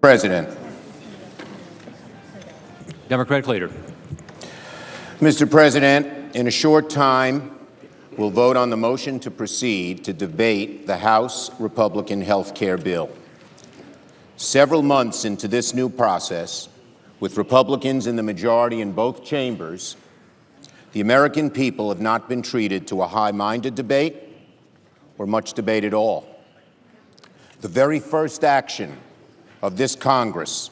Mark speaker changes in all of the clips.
Speaker 1: President.
Speaker 2: Democratic leader.
Speaker 1: Mr. President, in a short time, we'll vote on the motion to proceed to debate the House Republican health care bill. Several months into this new process, with Republicans in the majority in both chambers, the American people have not been treated to a high-minded debate or much debate at all. The very first action of this Congress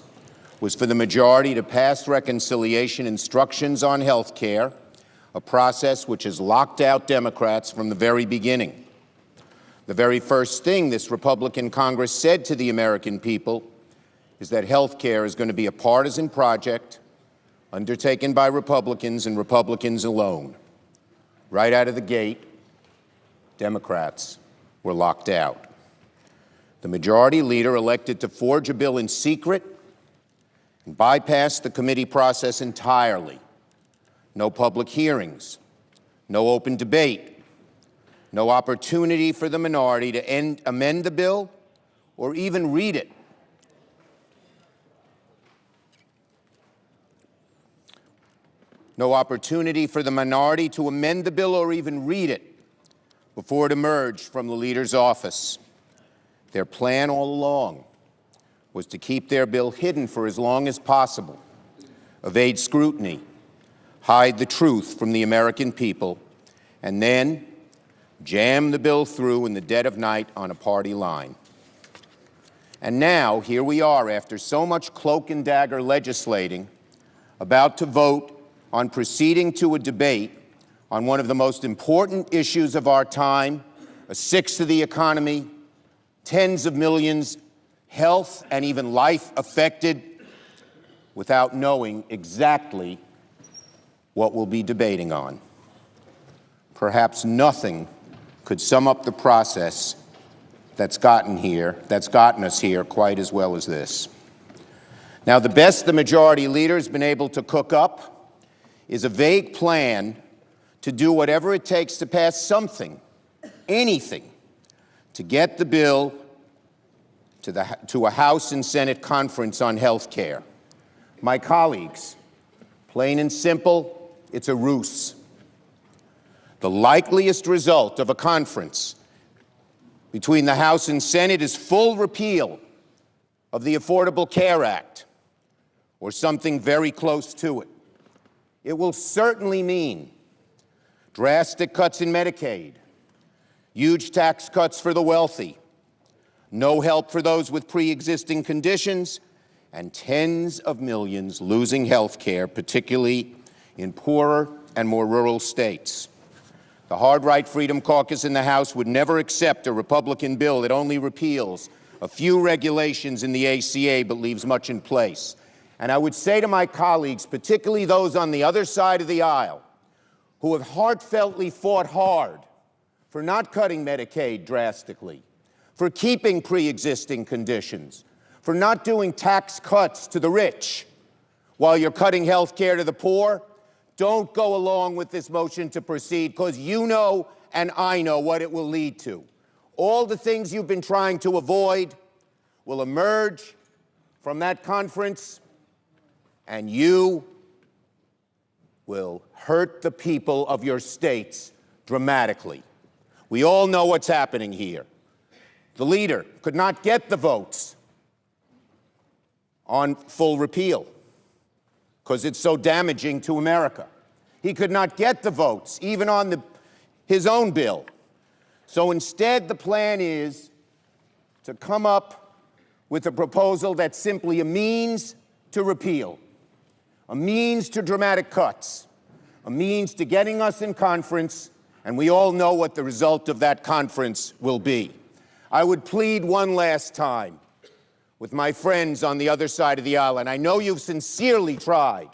Speaker 1: was for the majority to pass reconciliation instructions on health care, a process which has locked out Democrats from the very beginning. The very first thing this Republican Congress said to the American people is that health care is going to be a partisan project undertaken by Republicans and Republicans alone. Right out of the gate, Democrats were locked out. The majority leader elected to forge a bill in secret and bypass the committee process entirely. No public hearings, no open debate, no opportunity for the minority to amend the bill or even read it. No opportunity for the minority to amend the bill or even read it before it emerged from the leader's office. Their plan all along was to keep their bill hidden for as long as possible, evade scrutiny, hide the truth from the American people, and then jam the bill through in the dead of night on a party line. And now, here we are, after so much cloak and dagger legislating, about to vote on proceeding to a debate on one of the most important issues of our time, a sixth of the economy, tens of millions, health and even life affected, without knowing exactly what we'll be debating on. Perhaps nothing could sum up the process that's gotten us here quite as well as this. Now, the best the majority leader's been able to cook up is a vague plan to do whatever it takes to pass something, anything, to get the bill to a House and Senate conference on health care. My colleagues, plain and simple, it's a ruse. The likeliest result of a conference between the House and Senate is full repeal of the Affordable Care Act, or something very close to it. It will certainly mean drastic cuts in Medicaid, huge tax cuts for the wealthy, no help for those with pre-existing conditions, and tens of millions losing health care, particularly in poorer and more rural states. The Hard-Right Freedom Caucus in the House would never accept a Republican bill that only repeals a few regulations in the ACA but leaves much in place. And I would say to my colleagues, particularly those on the other side of the aisle, who have heartfeltly fought hard for not cutting Medicaid drastically, for keeping pre-existing conditions, for not doing tax cuts to the rich while you're cutting health care to the poor, don't go along with this motion to proceed, because you know and I know what it will lead to. All the things you've been trying to avoid will emerge from that conference, and you will hurt the people of your states dramatically. We all know what's happening here. The leader could not get the votes on full repeal because it's so damaging to America. He could not get the votes even on his own bill. So instead, the plan is to come up with a proposal that's simply a means to repeal, a means to dramatic cuts, a means to getting us in conference, and we all know what the result of that conference will be. I would plead one last time with my friends on the other side of the aisle, and I know you've sincerely tried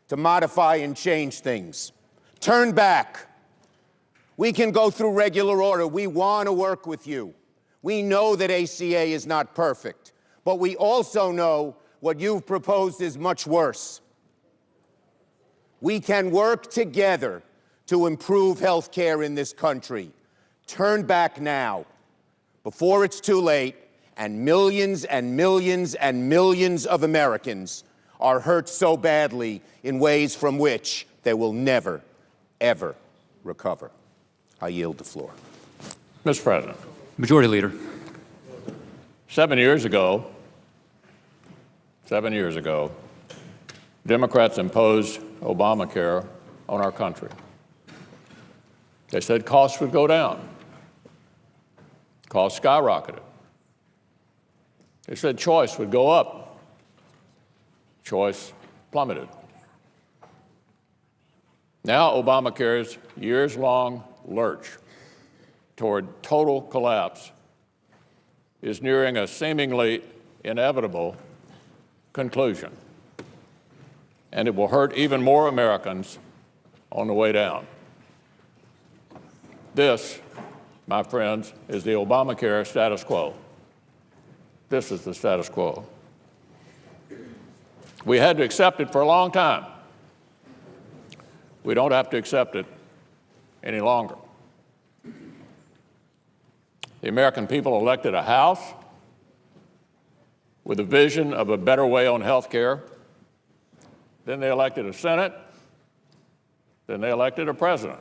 Speaker 1: to modify and change things. Turn back. We can go through regular order. We want to work with you. We know that ACA is not perfect, but we also know what you've proposed is much worse. We can work together to improve health care in this country. Turn back now, before it's too late, and millions and millions and millions of Americans are hurt so badly in ways from which they will never, ever recover. I yield the floor.
Speaker 2: Mr. President.
Speaker 3: Majority Leader.
Speaker 2: 7 years ago, Democrats imposed Obamacare on our country. They said costs would go down. Costs skyrocketed. They said choice would go up. Choice plummeted. Now Obamacare's years-long lurch toward total collapse is nearing a seemingly inevitable conclusion, and it will hurt even more Americans on the way down. This, my friends, is the Obamacare status quo. This is the status quo. We had to accept it for a long time. We don't have to accept it any longer. The American people elected a House with a vision of a better way on health care. Then they elected a Senate. Then they elected a president.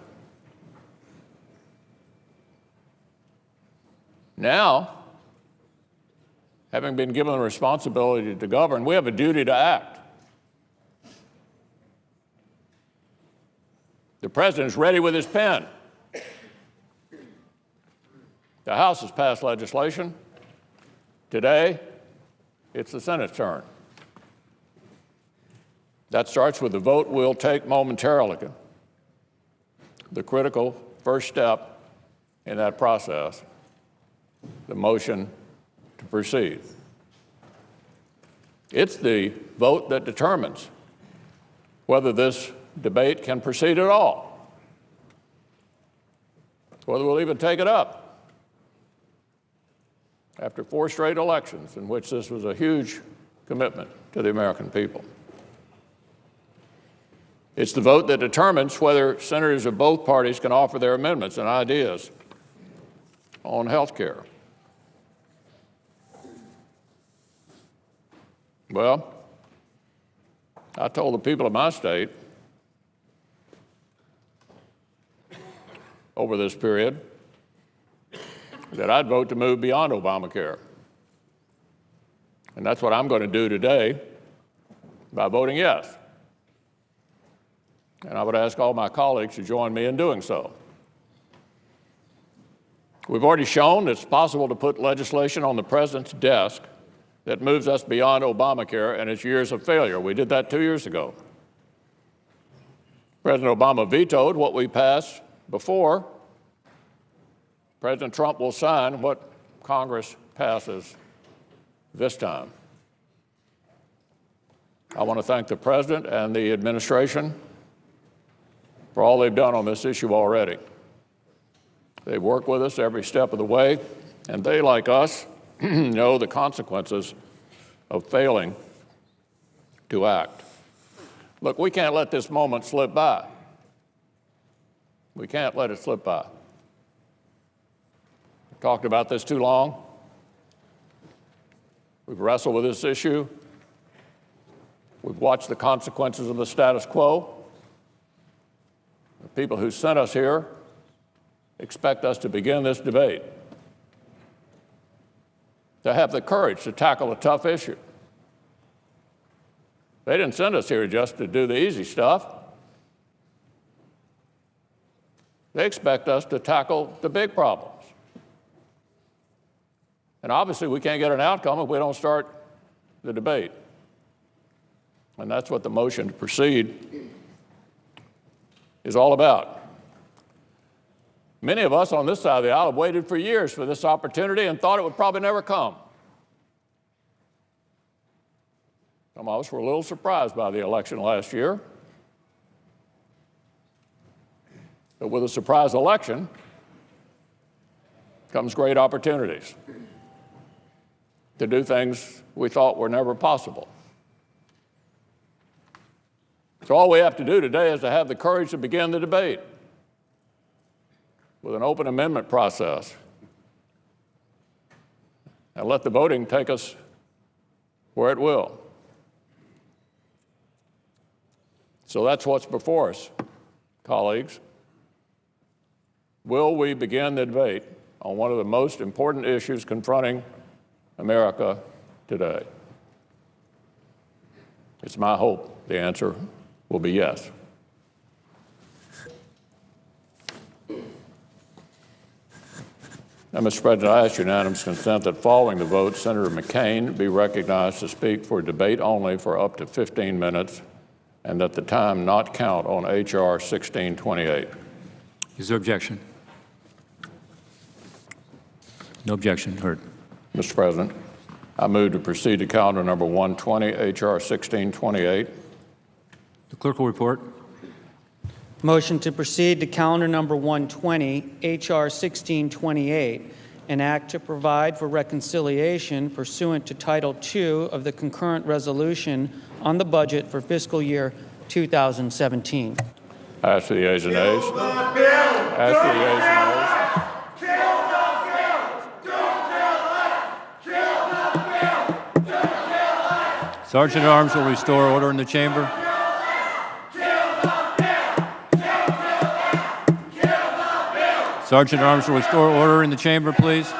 Speaker 2: Now, having been given the responsibility to govern, we have a duty to act. The president is ready with his pen. The House has passed legislation. Today, it's the Senate's turn. That starts with the vote we'll take momentarily, the critical first step in that process, the motion to proceed. It's the vote that determines whether this debate can proceed at all, whether we'll even take it up after 4 straight elections in which this was a huge commitment to the American people. It's the vote that determines whether senators of both parties can offer their amendments and ideas on health care. Well, I told the people of my state over this period that I'd vote to move beyond Obamacare. And that's what I'm going to do today by voting yes. And I would ask all my colleagues to join me in doing so. We've already shown it's possible to put legislation on the president's desk that moves us beyond Obamacare and its years of failure. We did that 2 years ago. President Obama vetoed what we passed before. President Trump will sign what Congress passes this time. I want to thank the President and the administration for all they've done on this issue already. They've worked with us every step of the way, and they, like us, know the consequences of failing to act. Look, we can't let this moment slip by. We can't let it slip by. We've talked about this too long. We've wrestled with this issue. We've watched the consequences of the status quo. The people who sent us here expect us to begin this debate, to have the courage to tackle a tough issue. They didn't send us here just to do the easy stuff. They expect us to tackle the big problems. And obviously, we can't get an outcome if we don't start the debate. And that's what the motion to proceed is all about. Many of us on this side of the aisle have waited for years for this opportunity and thought it would probably never come. Some of us were a little surprised by the election last year. But with a surprise election comes great opportunities to do things we thought were never possible. So all we have to do today is to have the courage to begin the debate with an open amendment process and let the voting take us where it will. So that's what's before us, colleagues. Will we begin the debate on one of the most important issues confronting America today? It's my hope the answer will be yes. Now, Mr. President, I ask unanimous consent that following the vote, Senator McCain be recognized to speak for debate only for up to 15 minutes, and that the time not count on H.R. 1628.
Speaker 3: Is there objection? No objection. Heard.
Speaker 2: Mr. President, I move to proceed to calendar number 120, H.R. 1628.
Speaker 3: The clerk will report.
Speaker 4: Motion to proceed to calendar number 120, H.R. 1628, an act to provide for reconciliation pursuant to Title II of the concurrent resolution on the budget for fiscal year 2017.
Speaker 2: Ask for the ayes and nays. Ask for the ayes and nays.
Speaker 3: Sergeant at Arms will restore order in the chamber. Sergeant at Arms will restore order in the chamber, please.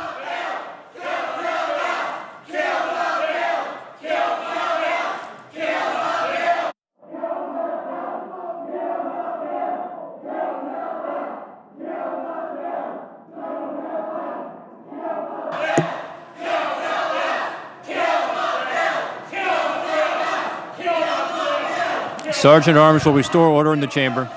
Speaker 3: Sergeant at Arms will restore order in the chamber.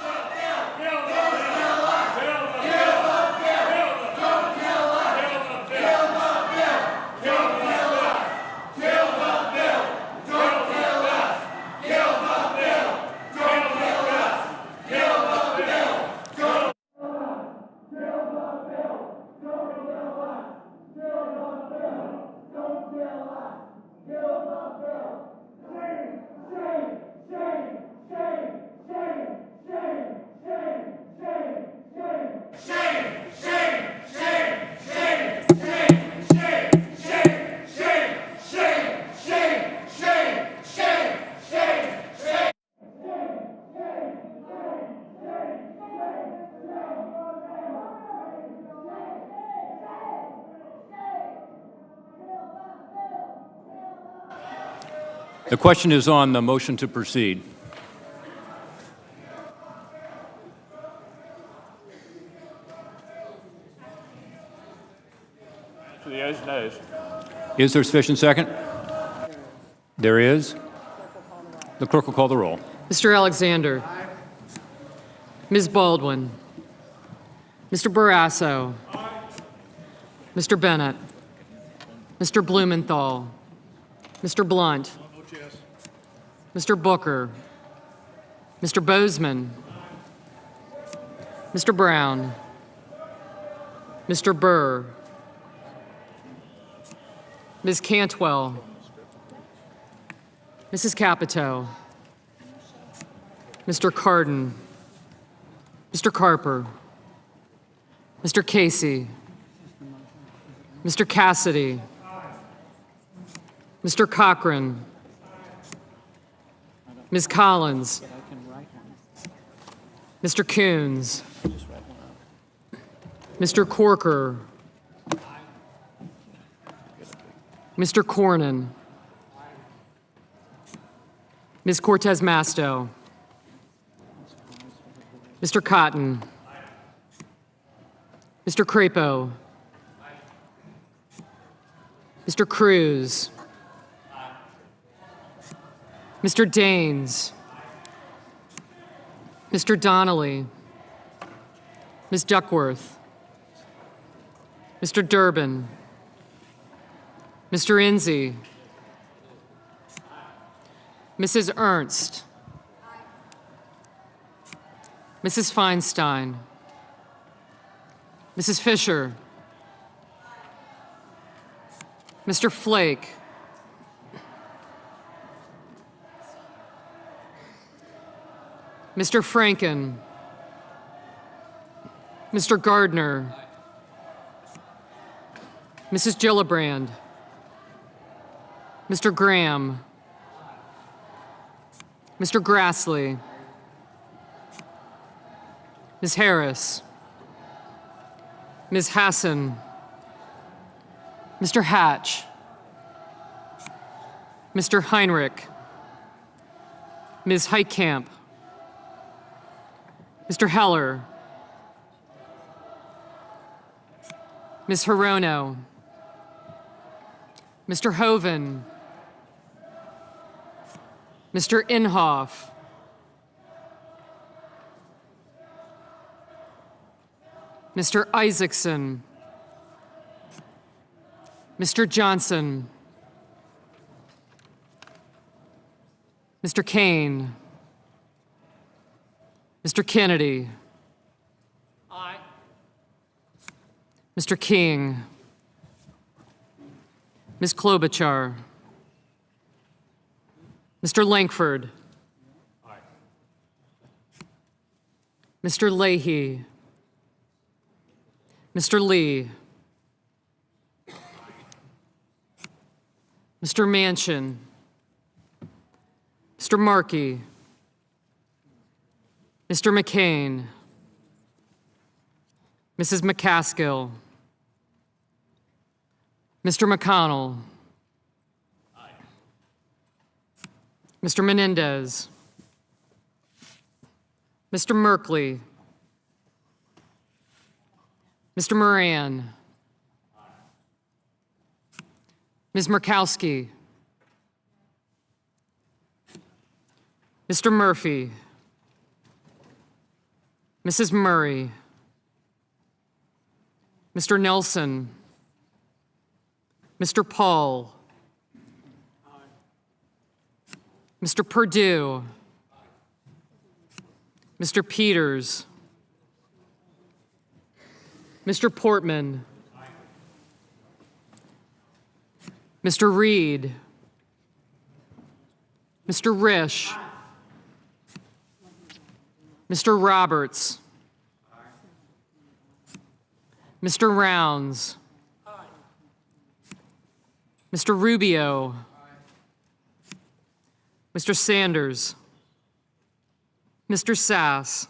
Speaker 3: The question is on the motion to proceed.
Speaker 2: To the ayes and nays.
Speaker 3: Is there sufficient second? There is. The clerk will call the roll.
Speaker 5: Mr. Alexander. Ms. Baldwin. Mr. Barrasso. Mr. Bennett. Mr. Blumenthal. Mr. Blunt. Mr. Booker. Mr. Bozeman. Mr. Brown. Mr. Burr. Ms. Cantwell. Mrs. Capito. Mr. Cardin. Mr. Carper. Mr. Casey. Mr. Cassidy. Mr. Cochran. Ms. Collins. Mr. Coons. Mr. Corker. Mr. Cornyn. Ms. Cortez Masto. Mr. Cotton. Mr. Crapo. Mr. Cruz. Mr. Daines. Mr. Donnelly. Ms. Duckworth. Mr. Durbin. Mr. Enzi. Mrs. Ernst. Mrs. Feinstein. Mrs. Fisher. Mr. Flake. Mr. Franken. Mr. Gardner. Mrs. Gillibrand. Mr. Graham, Mr. Grassley, Ms. Harris, Ms. Hassan, Mr. Hatch, Mr. Heinrich, Ms. Heitkamp, Mr. Heller, Ms. Hirono, Mr. Hoven, Mr. Inhofe, Mr. Isaacson, Mr. Johnson, Mr. Kane, Mr. Kennedy,
Speaker 4: Aye.
Speaker 5: Mr. King, Ms. Klobuchar, Mr. Lankford, Mr. Leahy, Mr. Lee, Mr. Manchin, Mr. Markey, Mr. McCain, Mrs. McCaskill, Mr. McConnell, Mr. Menendez, Mr. Merkley, Mr. Moran, Ms. Murkowski, Mr. Murphy, Mrs. Murray, Mr. Nelson, Mr. Paul, Mr. Perdue, Mr. Peters, Mr. Portman, Mr. Reed, Mr. Risch, Mr. Roberts, Mr. Rounds, Mr. Rubio, Mr. Sanders, Mr. Sass,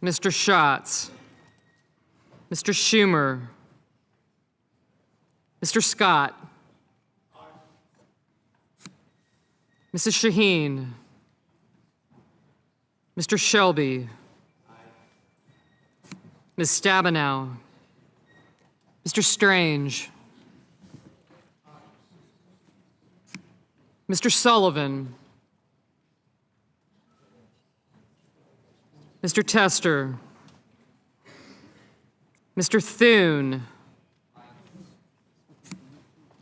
Speaker 5: Mr. Schatz, Mr. Schumer, Mr. Scott, Mrs. Shaheen, Mr. Shelby, Ms. Stabenow, Mr. Strange, Mr. Sullivan, Mr. Tester, Mr. Thune,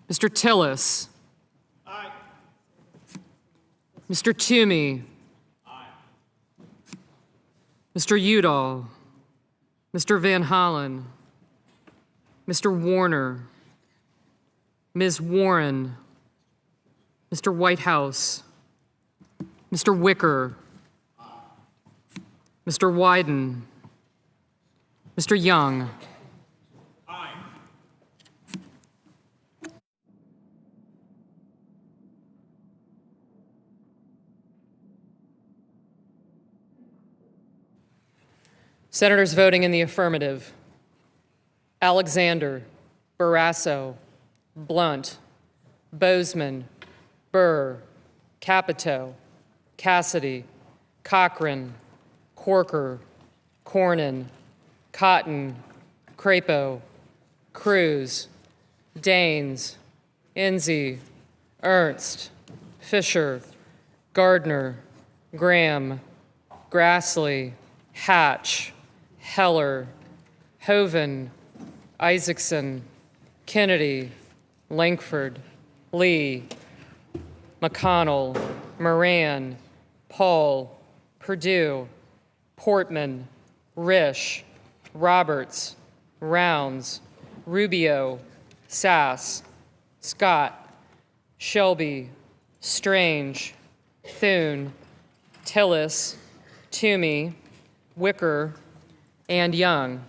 Speaker 5: Mr. Tillis, Mr. Toomey, Mr. Udall, Mr. Van Hollen, Mr. Warner, Ms. Warren, Mr. Whitehouse, Mr. Wicker, Mr. Wyden, Mr. Young. Senators voting in the affirmative: Alexander, Barrasso, Blunt, Bozeman, Burr, Capito, Cassidy, Cochran, Corker, Cornyn, Cotton, Crapo, Cruz, Daines, Enzi, Ernst, Fisher, Gardner, Graham, Grassley, Hatch, Heller, Hoven, Isaacson, Kennedy, Lankford, Lee, McConnell, Moran, Paul, Perdue, Portman, Risch, Roberts, Rounds, Rubio, Sass, Scott, Shelby, Strange, Thune, Tillis, Toomey, Wicker, and Young.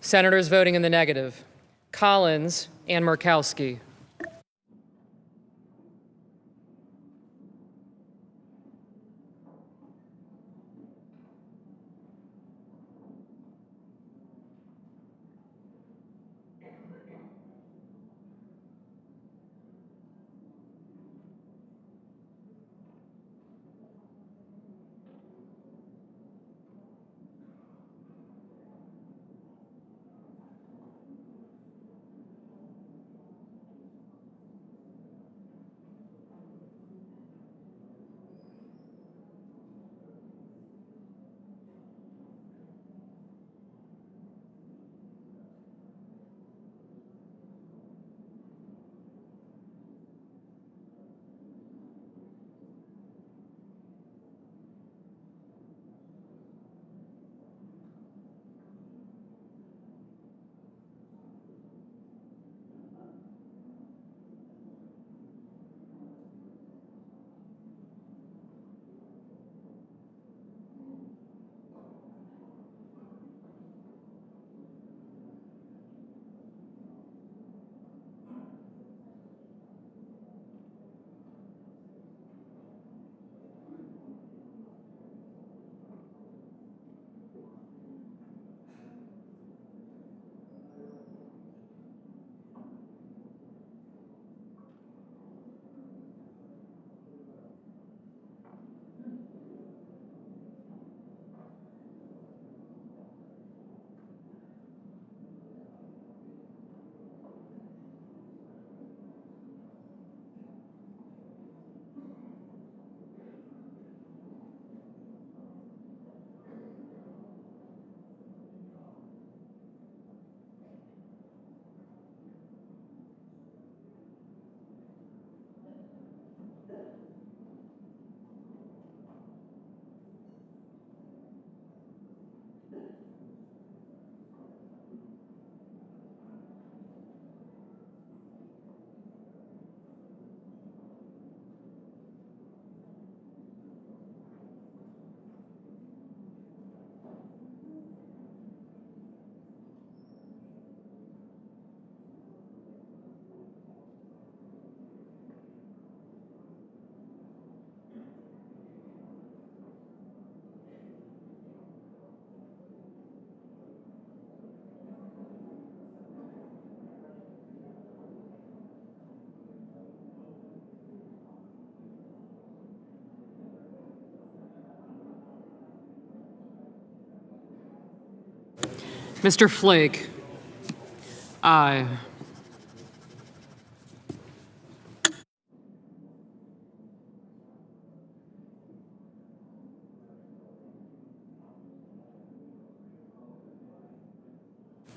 Speaker 5: Senators voting in the negative: Collins and Murkowski. Mr. Flake? Aye.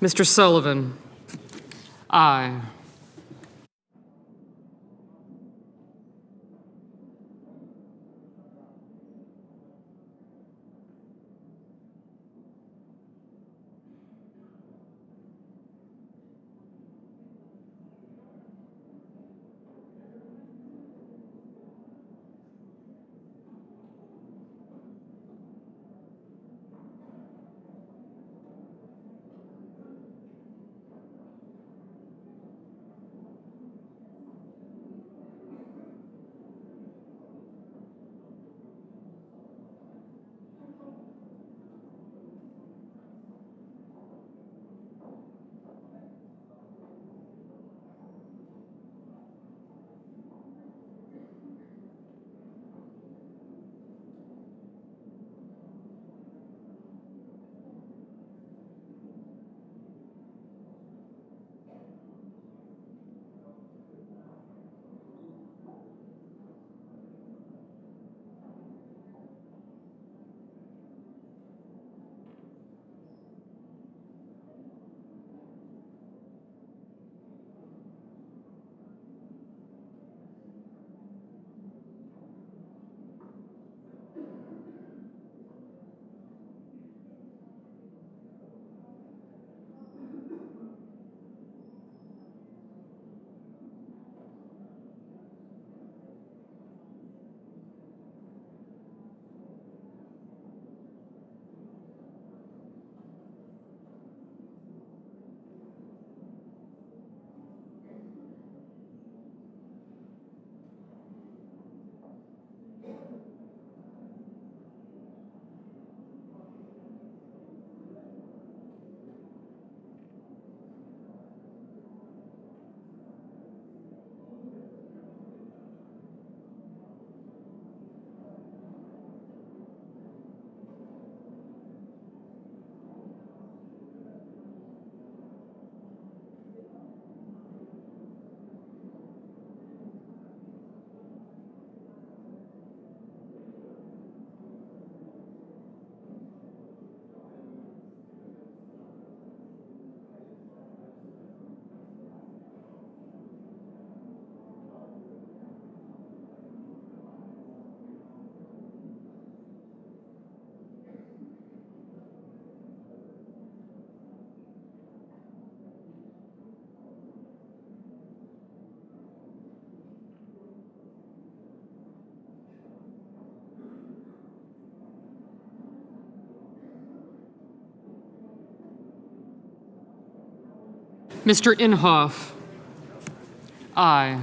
Speaker 5: Mr. Sullivan? Aye. Mr. Inhofe? Aye.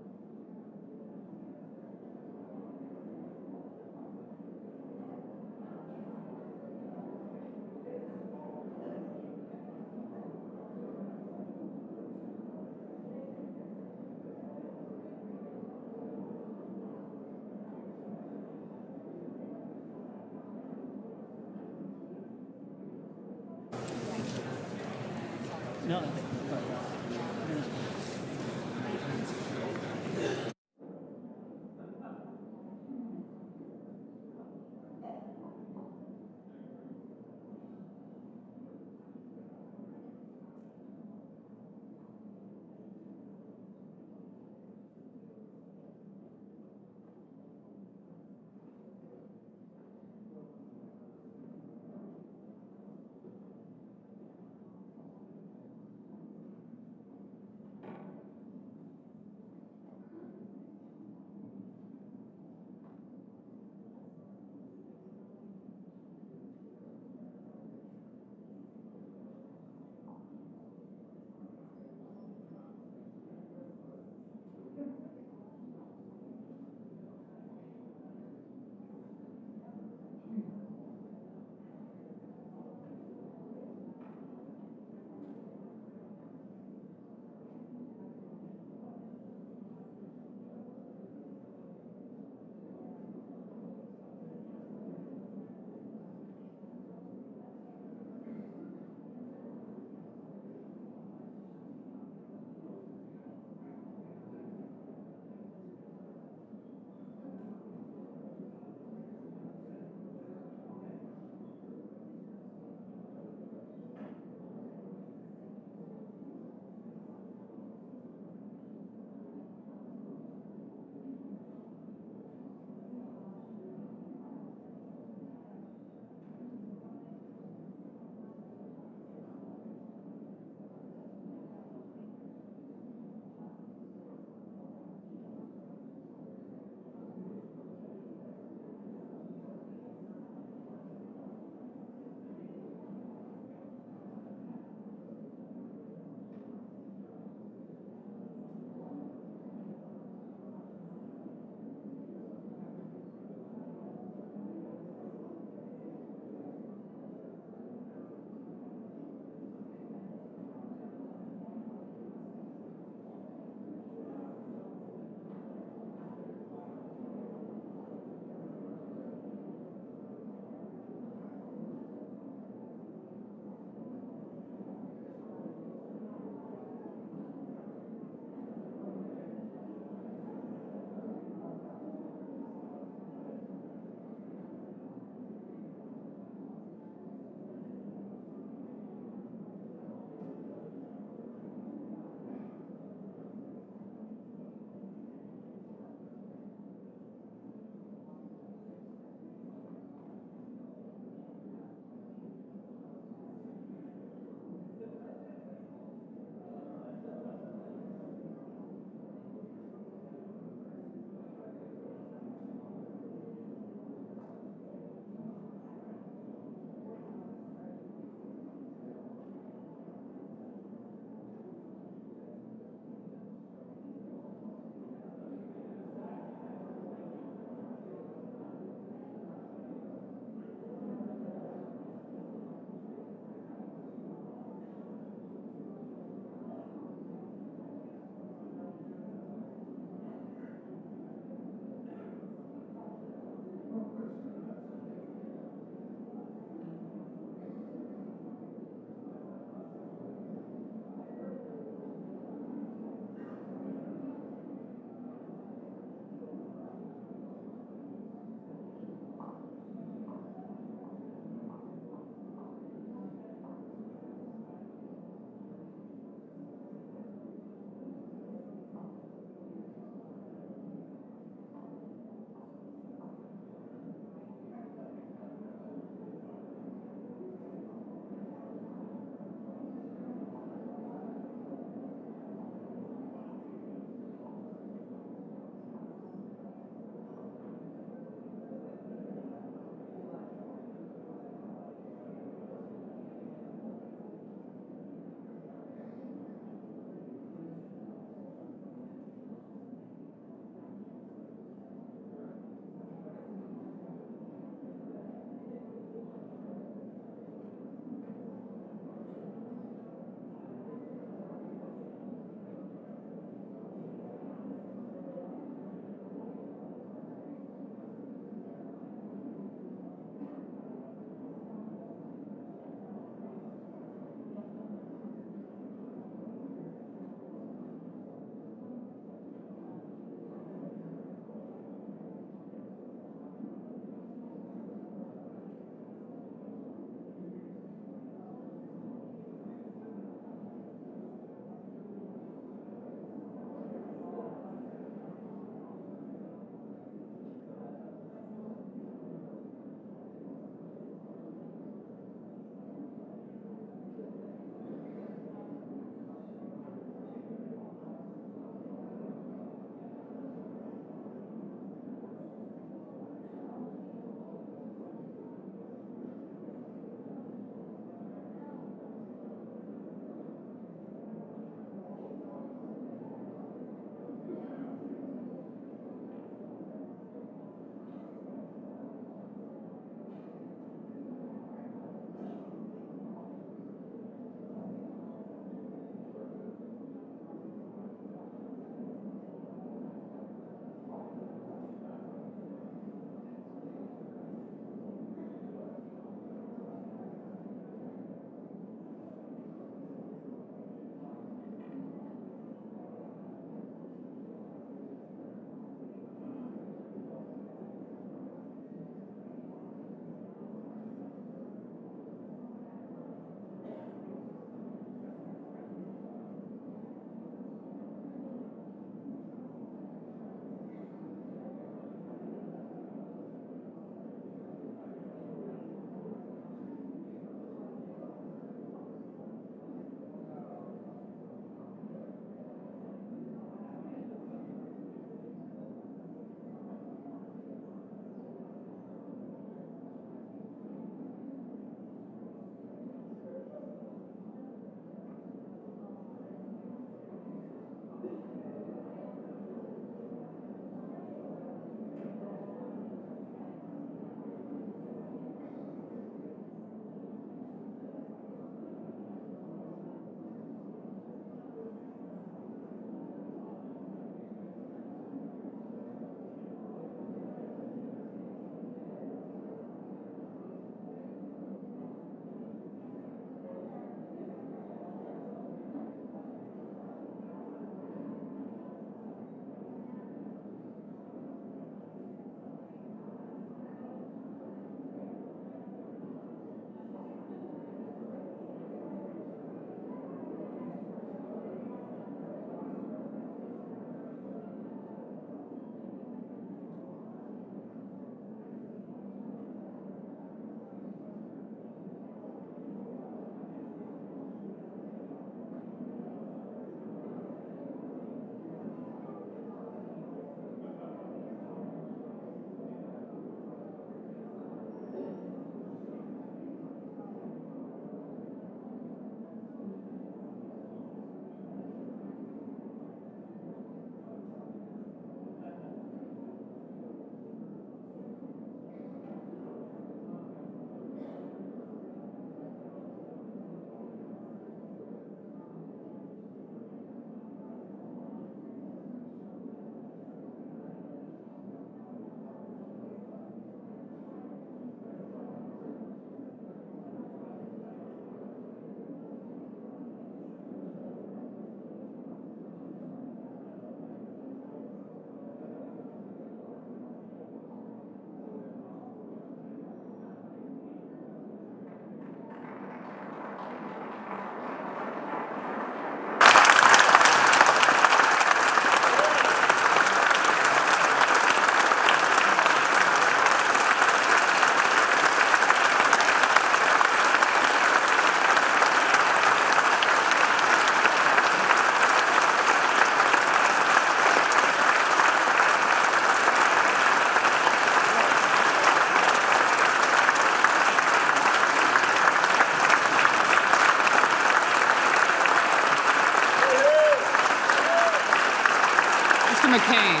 Speaker 5: Mr. McCain.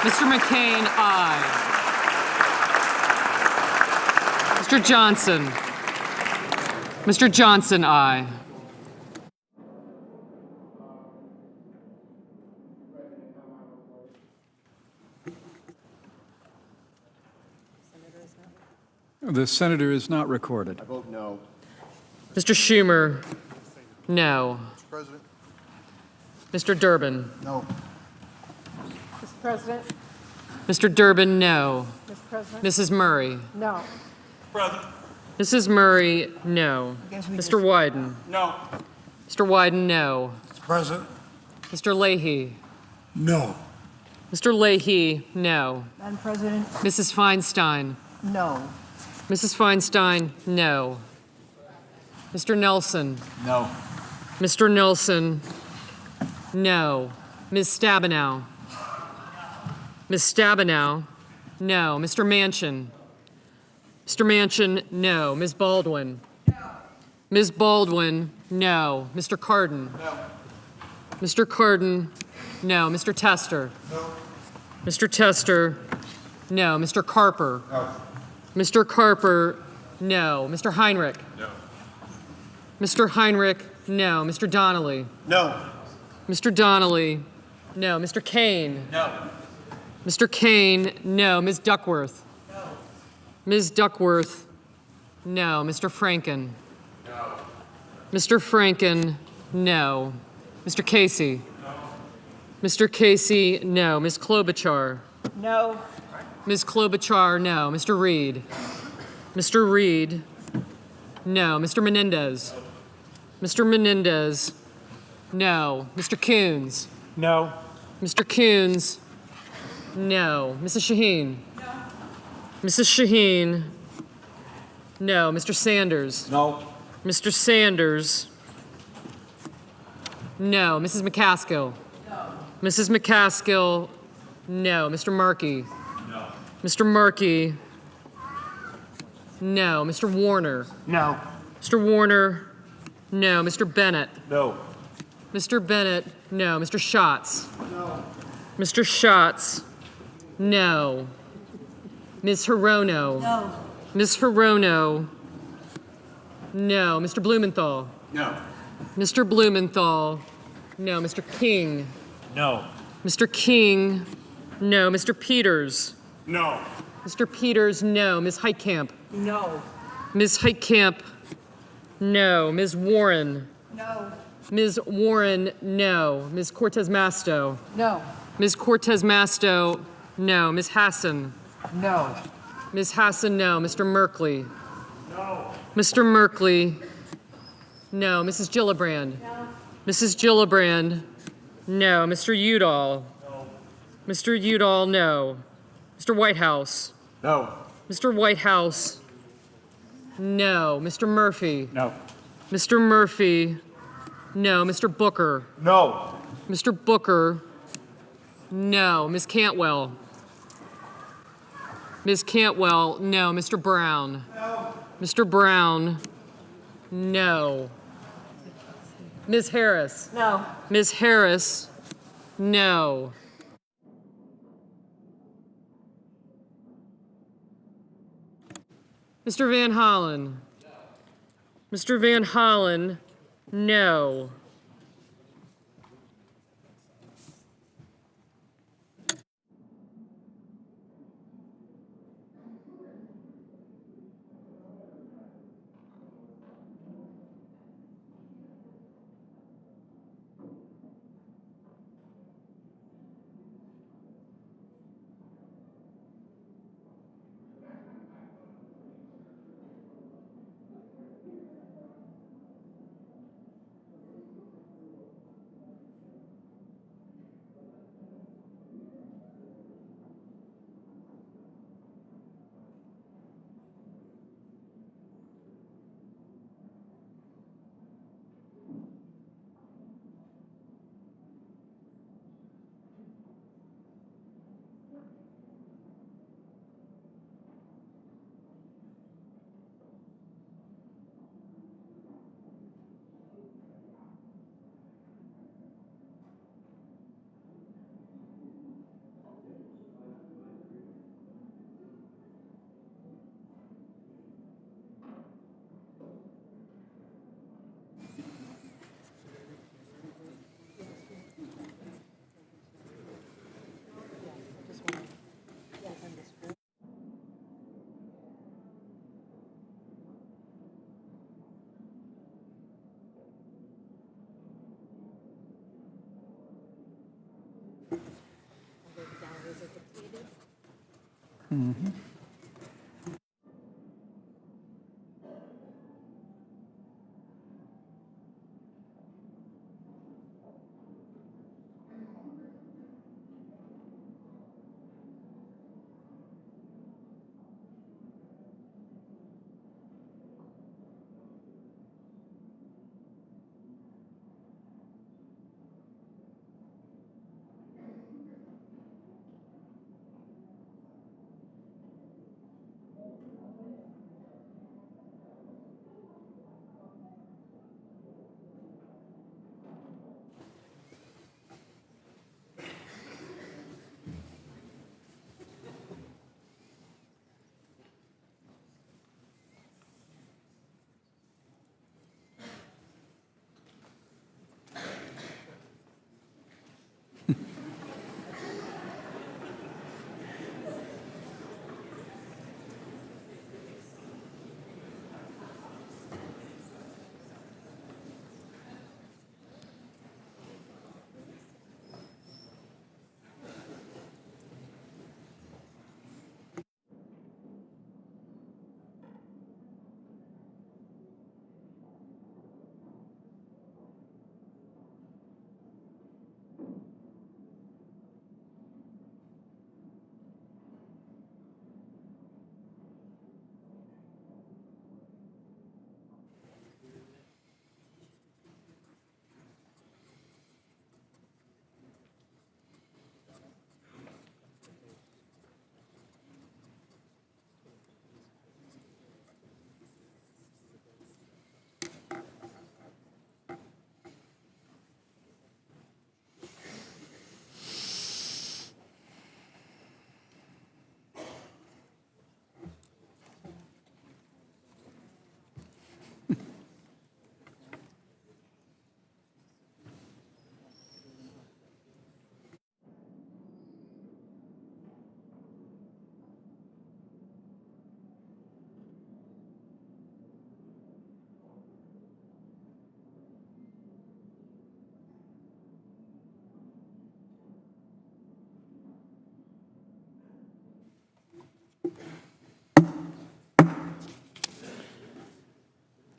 Speaker 5: Mr. McCain, aye. Mr. Johnson. Mr. Johnson, aye.
Speaker 6: The senator is not recorded.
Speaker 1: I vote no.
Speaker 5: Mr. Schumer, no.
Speaker 7: Mr. President?
Speaker 5: Mr. Durbin.
Speaker 7: No.
Speaker 8: Mr. President?
Speaker 5: Mr. Durbin, no.
Speaker 8: Mr. President?
Speaker 5: Mrs. Murray.
Speaker 8: No.
Speaker 5: Mrs. Murray, no. Mr. Wyden.
Speaker 7: No.
Speaker 5: Mr. Wyden, no.
Speaker 7: Mr. President?
Speaker 5: Mr. Leahy.
Speaker 7: No.
Speaker 5: Mr. Leahy, no.
Speaker 8: Madam President?
Speaker 5: Mrs. Feinstein.
Speaker 8: No.
Speaker 5: Mrs. Feinstein, no. Mr. Nelson.
Speaker 7: No.
Speaker 5: Mr. Nelson, no. Ms. Stabenow. Ms. Stabenow, no. Mr. Manchin. Mr. Manchin, no. Ms. Baldwin. Ms. Baldwin, no. Mr. Cardin.
Speaker 7: No.
Speaker 5: Mr. Cardin, no. Mr. Tester.
Speaker 7: No.
Speaker 5: Mr. Tester, no. Mr. Carper.
Speaker 7: No.
Speaker 5: Mr. Carper, no. Mr. Heinrich.
Speaker 7: No.
Speaker 5: Mr. Heinrich, no. Mr. Donnelly.
Speaker 7: No.
Speaker 5: Mr. Donnelly, no. Mr. Kane.
Speaker 7: No.
Speaker 5: Mr. Kane, no. Ms. Duckworth. No. Ms. Duckworth, no. Mr. Franken.
Speaker 7: No.
Speaker 5: Mr. Franken, no. Mr. Casey.
Speaker 7: No.
Speaker 5: Mr. Casey, no. Ms. Klobuchar.
Speaker 8: No.
Speaker 5: Ms. Klobuchar, no. Mr. Reed. Mr. Reed, no. Mr. Menendez. Mr. Menendez, no. Mr. Coons.
Speaker 7: No.
Speaker 5: Mr. Coons, no. Mrs. Shaheen. No. Mrs. Shaheen, no. Mr. Sanders.
Speaker 7: No.
Speaker 5: Mr. Sanders, no. Mrs. McCaskill. No. Mrs. McCaskill, no. Mr. Markey.
Speaker 7: No.
Speaker 5: Mr. Markey, no. Mr. Warner.
Speaker 7: No.
Speaker 5: Mr. Warner, no. Mr. Bennett.
Speaker 7: No.
Speaker 5: Mr. Bennett, no. Mr. Schatz. No. Mr. Schatz, no. Ms. Hirono.
Speaker 8: No.
Speaker 5: Ms. Hirono, no. Mr. Blumenthal.
Speaker 7: No.
Speaker 5: Mr. Blumenthal, no. Mr. King.
Speaker 7: No.
Speaker 5: Mr. King, no. Mr. Peters.
Speaker 7: No.
Speaker 5: Mr. Peters, no. Ms. Heitkamp.
Speaker 8: No.
Speaker 5: Ms. Heitkamp, no. Ms. Warren.
Speaker 8: No.
Speaker 5: Ms. Warren, no. Ms. Cortez Masto.
Speaker 8: No.
Speaker 5: Ms. Cortez Masto, no. Ms. Hassan.
Speaker 8: No.
Speaker 5: Ms. Hassan, no. Mr. Merkley.
Speaker 7: No.
Speaker 5: Mr. Merkley, no. Mrs. Gillibrand.
Speaker 8: No.
Speaker 5: Mrs. Gillibrand, no. Mr. Udall.
Speaker 7: No.
Speaker 5: Mr. Udall, no. Mr. Whitehouse.
Speaker 7: No.
Speaker 5: Mr. Whitehouse, no. Mr. Murphy.
Speaker 7: No.
Speaker 5: Mr. Murphy, no. Mr. Booker.
Speaker 7: No.
Speaker 5: Mr. Booker, no. Ms. Cantwell. Ms. Cantwell, no. Mr. Brown.
Speaker 7: No.
Speaker 5: Mr. Brown, no. Ms. Harris.
Speaker 8: No.
Speaker 5: Ms. Harris, no. Mr. Van Hollen. Mr. Van Hollen, no.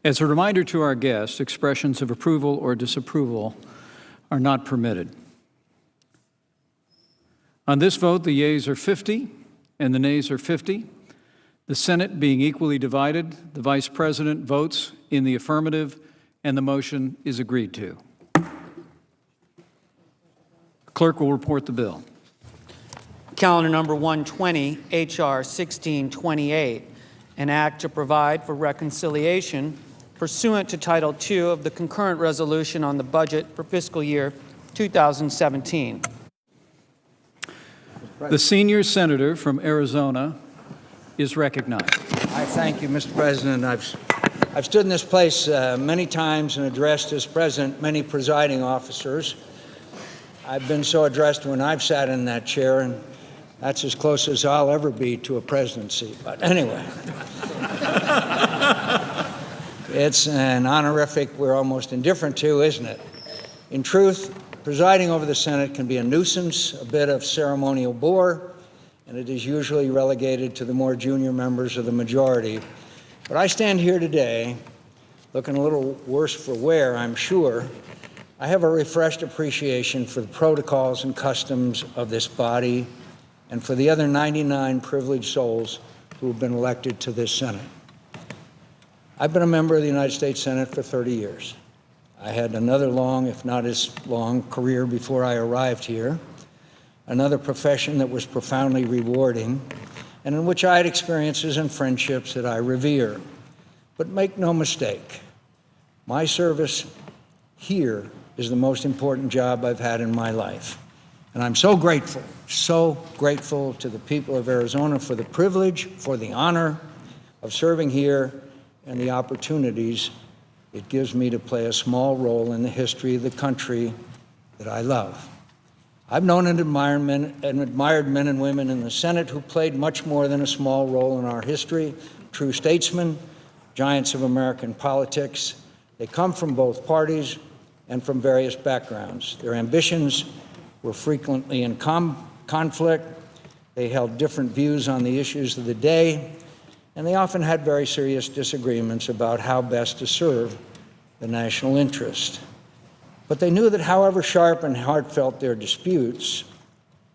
Speaker 6: As a reminder to our guests, expressions of approval or disapproval are not permitted. On this vote, the yeas are 50 and the nays are 50. The Senate being equally divided, the Vice President votes in the affirmative and the motion is agreed to. Clerk will report the bill.
Speaker 4: Calendar number 120, H.R. 1628, an act to provide for reconciliation pursuant to Title II of the concurrent resolution on the budget for fiscal year 2017.
Speaker 6: The senior senator from Arizona is recognized.
Speaker 9: I thank you, Mr. President. I've stood in this place many times and addressed as president many presiding officers. I've been so addressed when I've sat in that chair, and that's as close as I'll ever be to a presidency. But anyway, it's an honorific we're almost indifferent to, isn't it? In truth, presiding over the Senate can be a nuisance, a bit of ceremonial bore, and it is usually relegated to the more junior members of the majority. But I stand here today, looking a little worse for wear, I'm sure. I have a refreshed appreciation for the protocols and customs of this body and for the other 99 privileged souls who have been elected to this Senate. I've been a member of the United States Senate for 30 years. I had another long, if not as long, career before I arrived here, another profession that was profoundly rewarding, and in which I had experiences and friendships that I revere. But make no mistake, my service here is the most important job I've had in my life. And I'm so grateful to the people of Arizona for the privilege, for the honor of serving here and the opportunities it gives me to play a small role in the history of the country that I love. I've known and admired men and women in the Senate who played much more than a small role in our history, true statesmen, giants of American politics. They come from both parties and from various backgrounds. Their ambitions were frequently in conflict. They held different views on the issues of the day, and they often had very serious disagreements about how best to serve the national interest. But they knew that however sharp and heartfelt their disputes,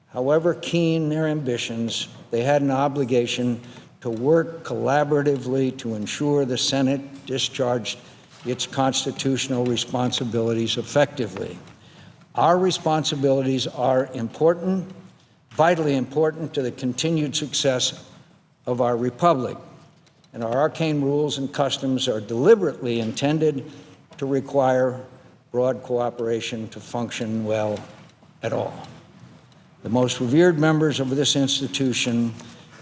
Speaker 9: however keen their ambitions, they had an obligation to work collaboratively to ensure the Senate discharged its constitutional responsibilities effectively. Our responsibilities are important, vitally important to the continued success of our republic, and our arcane rules and customs are deliberately intended to require broad cooperation to function well at all. The most revered members of this institution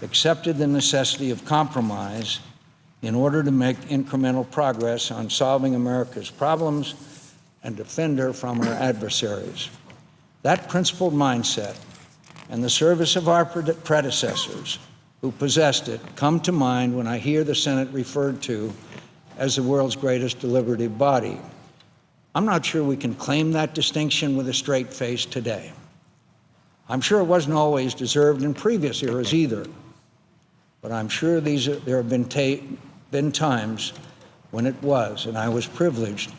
Speaker 9: accepted the necessity of compromise in order to make incremental progress on solving America's problems and defend her from her adversaries. That principled mindset and the service of our predecessors who possessed it come to mind when I hear the Senate referred to as the world's greatest deliberative body. I'm not sure we can claim that distinction with a straight face today. I'm sure it wasn't always deserved in previous eras either, but I'm sure there have been times when it was, and I was privileged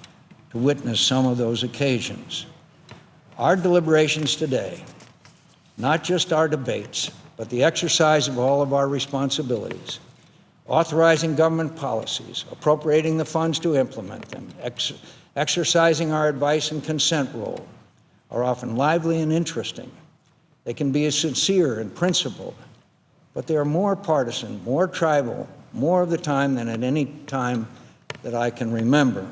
Speaker 9: to witness some of those occasions. Our deliberations today, not just our debates, but the exercise of all of our responsibilities, authorizing government policies, appropriating the funds to implement them, exercising our advice and consent role, are often lively and interesting. They can be sincere and principled, but they are more partisan, more tribal, more of the time than at any time that I can remember.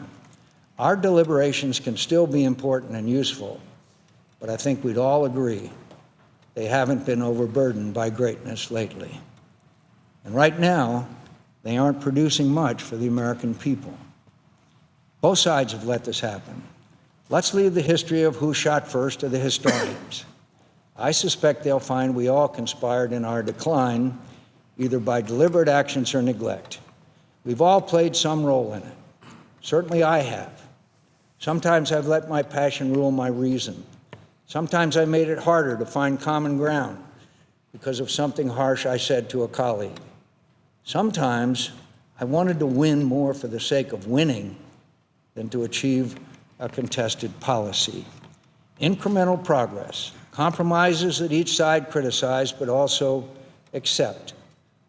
Speaker 9: Our deliberations can still be important and useful, but I think we'd all agree they haven't been overburdened by greatness lately. And right now, they aren't producing much for the American people. Both sides have let this happen. Let's leave the history of who shot first to the historians. I suspect they'll find we all conspired in our decline, either by deliberate actions or neglect. We've all played some role in it. Certainly I have. Sometimes I've let my passion rule my reason. Sometimes I made it harder to find common ground because of something harsh I said to a colleague. Sometimes I wanted to win more for the sake of winning than to achieve a contested policy. Incremental progress, compromises that each side criticized but also accept,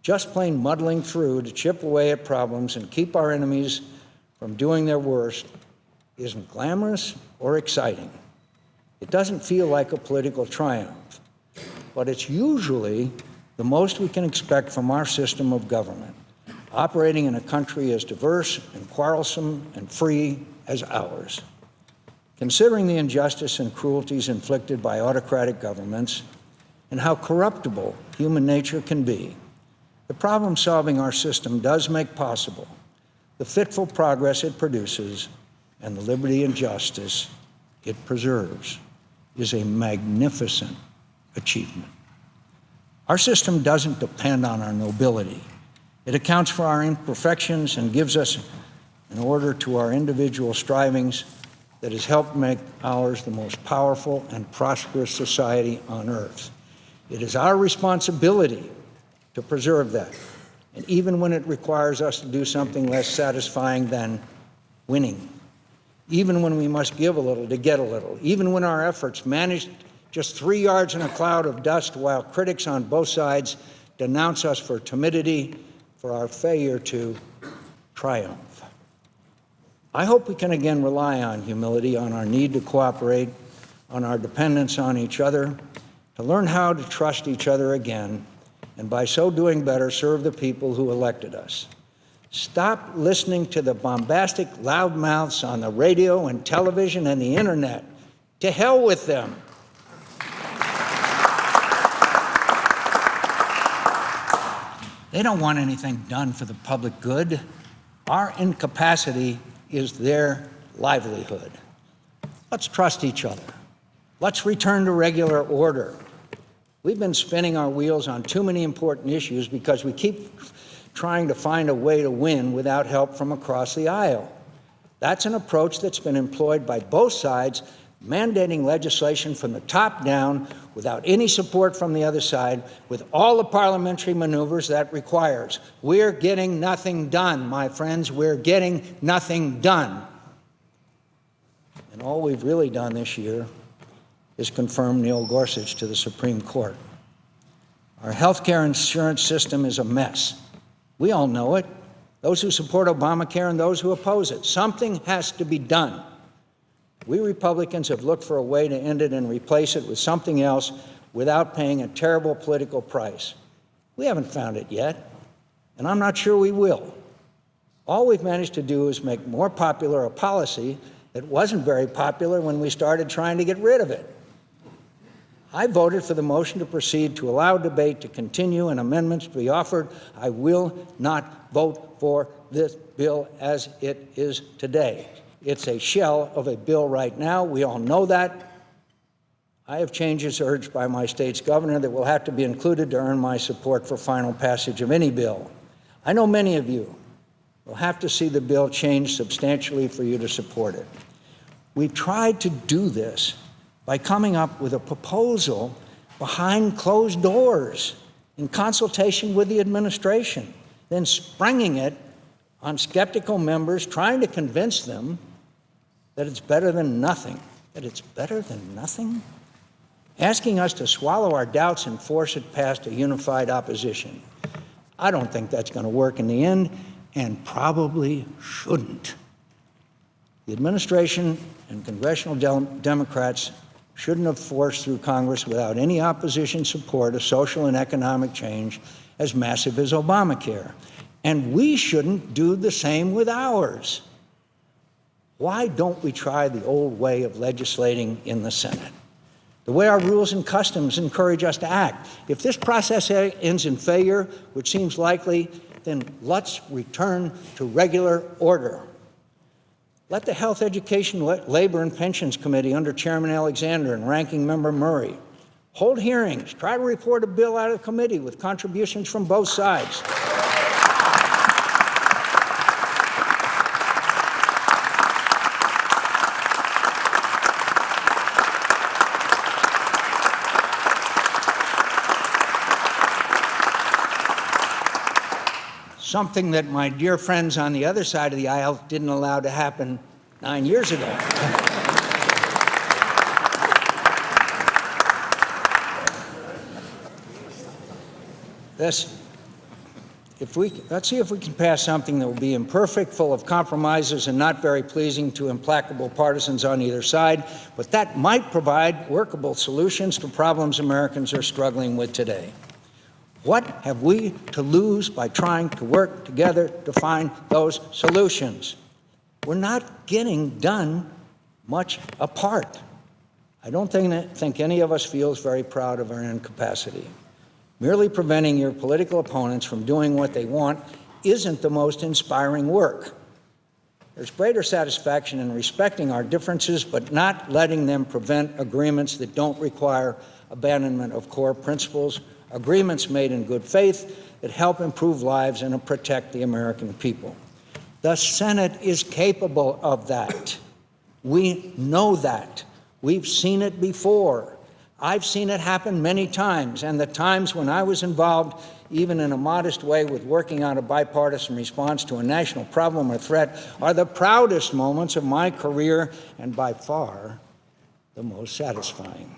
Speaker 9: just plain muddling through to chip away at problems and keep our enemies from doing their worst, isn't glamorous or exciting. It doesn't feel like a political triumph, but it's usually the most we can expect from our system of government, operating in a country as diverse and quarrelsome and free as ours. Considering the injustice and cruelties inflicted by autocratic governments and how corruptible human nature can be, the problem solving our system does make possible the fitful progress it produces and the liberty and justice it preserves is a magnificent achievement. Our system doesn't depend on our nobility. It accounts for our imperfections and gives us an order to our individual strivings that has helped make ours the most powerful and prosperous society on earth. It is our responsibility to preserve that, and even when it requires us to do something less satisfying than winning, even when we must give a little to get a little, even when our efforts manage just 3 yards in a cloud of dust while critics on both sides denounce us for timidity, for our failure to triumph. I hope we can again rely on humility, on our need to cooperate, on our dependence on each other, to learn how to trust each other again, and by so doing better, serve the people who elected us. Stop listening to the bombastic loudmouths on the radio and television and the internet. To hell with them. They don't want anything done for the public good. Our incapacity is their livelihood. Let's trust each other. Let's return to regular order. We've been spinning our wheels on too many important issues because we keep trying to find a way to win without help from across the aisle. That's an approach that's been employed by both sides mandating legislation from the top down without any support from the other side, with all the parliamentary maneuvers that requires. We're getting nothing done, my friends. We're getting nothing done. And all we've really done this year is confirm Neil Gorsuch to the Supreme Court. Our health care insurance system is a mess. We all know it, those who support Obamacare and those who oppose it. Something has to be done. We Republicans have looked for a way to end it and replace it with something else without paying a terrible political price. We haven't found it yet, and I'm not sure we will. All we've managed to do is make more popular a policy that wasn't very popular when we started trying to get rid of it. I voted for the motion to proceed to allow debate to continue and amendments to be offered. I will not vote for this bill as it is today. It's a shell of a bill right now. We all know that. I have changes urged by my state's governor that will have to be included to earn my support for final passage of any bill. I know many of you will have to see the bill change substantially for you to support it. We've tried to do this by coming up with a proposal behind closed doors in consultation with the administration, then springing it on skeptical members, trying to convince them that it's better than nothing. That it's better than nothing? Asking us to swallow our doubts and force it past a unified opposition. I don't think that's going to work in the end, and probably shouldn't. The administration and congressional Democrats shouldn't have forced through Congress without any opposition support a social and economic change as massive as Obamacare. And we shouldn't do the same with ours. Why don't we try the old way of legislating in the Senate? The way our rules and customs encourage us to act. If this process ends in failure, which seems likely, then let's return to regular order. Let the Health, Education, Labor, and Pensions Committee under Chairman Alexander and Ranking Member Murray hold hearings, try to report a bill out of committee with contributions from both sides. Something that my dear friends on the other side of the aisle didn't allow to happen 9 years ago. Let's see if we can pass something that will be imperfect, full of compromises, and not very pleasing to implacable partisans on either side, but that might provide workable solutions to problems Americans are struggling with today. What have we to lose by trying to work together to find those solutions? We're not getting done much apart. I don't think any of us feels very proud of our incapacity. Merely preventing your political opponents from doing what they want isn't the most inspiring work. There's greater satisfaction in respecting our differences, but not letting them prevent agreements that don't require abandonment of core principles, agreements made in good faith that help improve lives and protect the American people. The Senate is capable of that. We know that. We've seen it before. I've seen it happen many times, and the times when I was involved, even in a modest way, with working on a bipartisan response to a national problem or threat, are the proudest moments of my career and by far the most satisfying.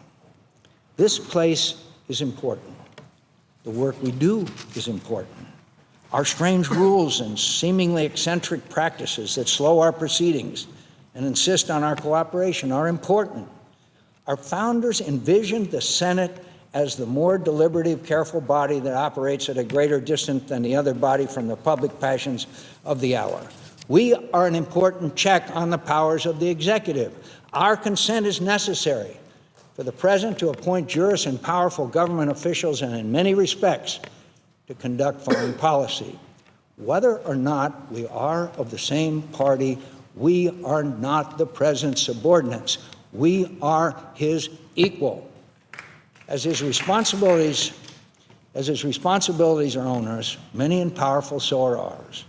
Speaker 9: This place is important. The work we do is important. Our strange rules and seemingly eccentric practices that slow our proceedings and insist on our cooperation are important. Our founders envisioned the Senate as the more deliberative, careful body that operates at a greater distance than the other body from the public passions of the hour. We are an important check on the powers of the executive. Our consent is necessary for the president to appoint jurists and powerful government officials, and in many respects, to conduct foreign policy. Whether or not we are of the same party, we are not the president's subordinates. We are his equal. As his responsibilities are onerous, many and powerful, so are ours.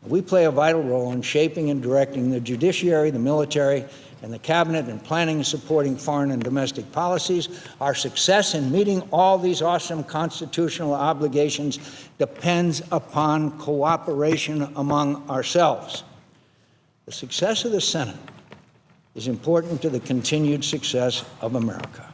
Speaker 9: We play a vital role in shaping and directing the judiciary, the military, and the Cabinet in planning and supporting foreign and domestic policies. Our success in meeting all these awesome constitutional obligations depends upon cooperation among ourselves. The success of the Senate is important to the continued success of America.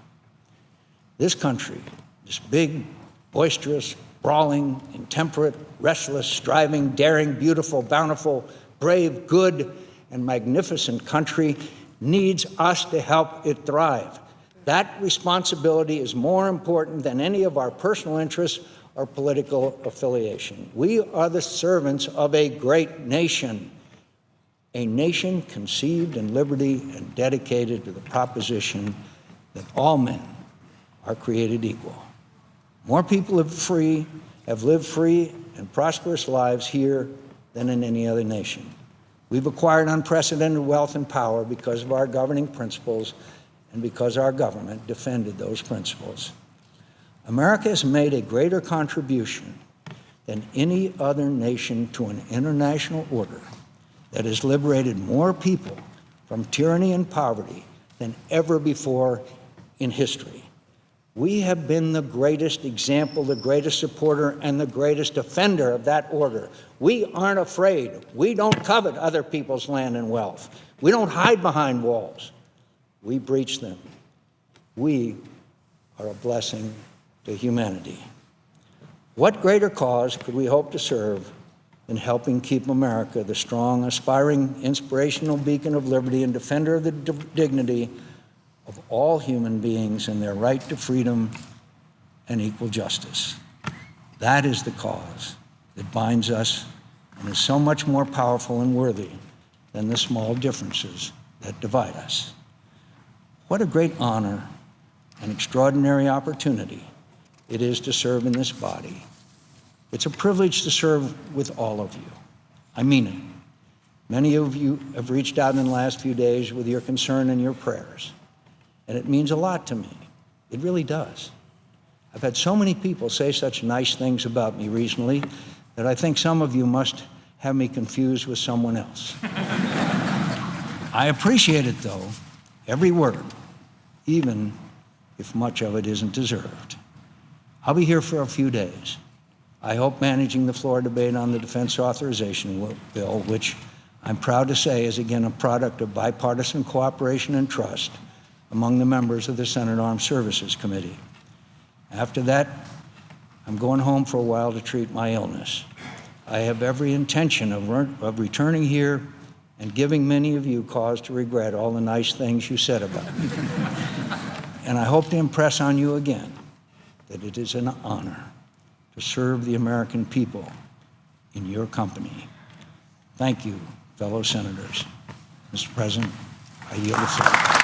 Speaker 9: This country, this big, boisterous, brawling, intemperate, restless, striving, daring, beautiful, bountiful, brave, good, and magnificent country needs us to help it thrive. That responsibility is more important than any of our personal interests or political affiliation. We are the servants of a great nation, a nation conceived in liberty and dedicated to the proposition that all men are created equal. More people have lived free and prosperous lives here than in any other nation. We've acquired unprecedented wealth and power because of our governing principles and because our government defended those principles. America has made a greater contribution than any other nation to an international order that has liberated more people from tyranny and poverty than ever before in history. We have been the greatest example, the greatest supporter, and the greatest defender of that order. We aren't afraid. We don't covet other people's land and wealth. We don't hide behind walls. We breach them. We are a blessing to humanity. What greater cause could we hope to serve than helping keep America the strong, aspiring, inspirational beacon of liberty and defender of the dignity of all human beings and their right to freedom and equal justice? That is the cause that binds us and is so much more powerful and worthy than the small differences that divide us. What a great honor and extraordinary opportunity it is to serve in this body. It's a privilege to serve with all of you. I mean it. Many of you have reached out in the last few days with your concern and your prayers, and it means a lot to me. It really does. I've had so many people say such nice things about me recently that I think some of you must have me confused with someone else. I appreciate it, though, every word, even if much of it isn't deserved. I'll be here for a few days. I hope managing the floor debate on the defense authorization bill, which I'm proud to say is again a product of bipartisan cooperation and trust among the members of the Senate Armed Services Committee. After that, I'm going home for a while to treat my illness. I have every intention of returning here and giving many of you cause to regret all the nice things you said about me. And I hope to impress on you again that it is an honor to serve the American people in your company. Thank you, fellow senators. Mr. President, I yield the floor.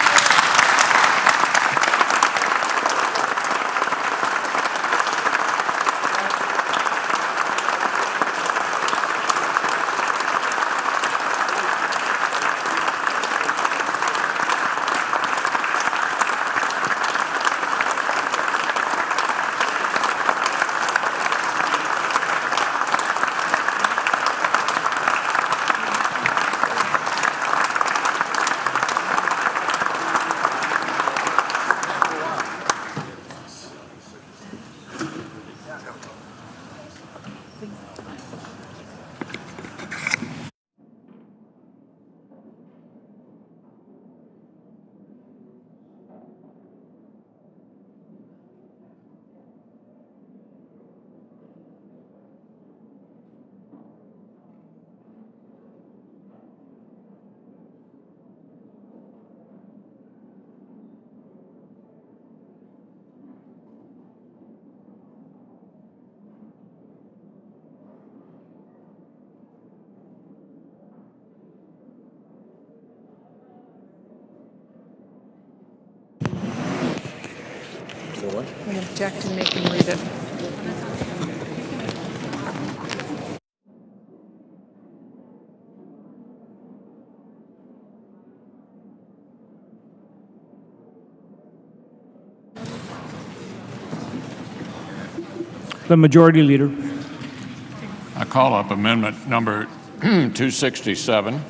Speaker 8: We object and make him read it.
Speaker 3: The Majority Leader.
Speaker 2: I call up amendment number 267.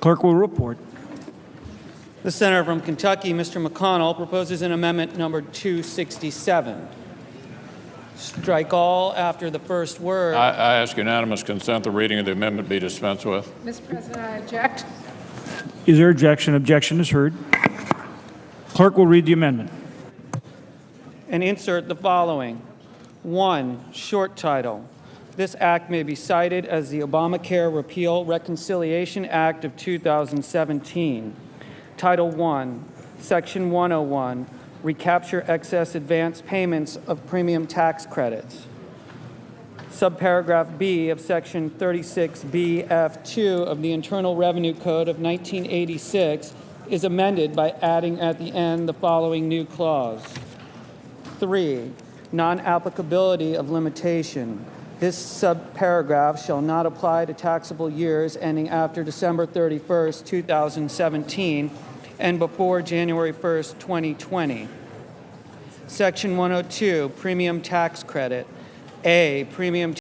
Speaker 3: Clerk will report.
Speaker 4: The senator from Kentucky, Mr. McConnell, proposes an amendment number 267. Strike all after the first word.
Speaker 2: I ask unanimous consent the reading of the amendment be dispensed with.
Speaker 8: Mr. President, I object.
Speaker 7: Is there objection? Objection is heard. Clerk will read the amendment.
Speaker 4: And insert the following. 1, short title. This act may be cited as the Obamacare Repeal Reconciliation Act of 2017. Title 1, Section 101, Recapture Excess Advance Payments of Premium Tax Credits. Subparagraph B of Section 36BF2 of the Internal Revenue Code of 1986 is amended by adding at the end the following new clause. 3, non-applicability of limitation. This subparagraph shall not apply to taxable years ending after December 31st, 2017 and before January 1st, 2020. Section 102, premium tax credit. A, premium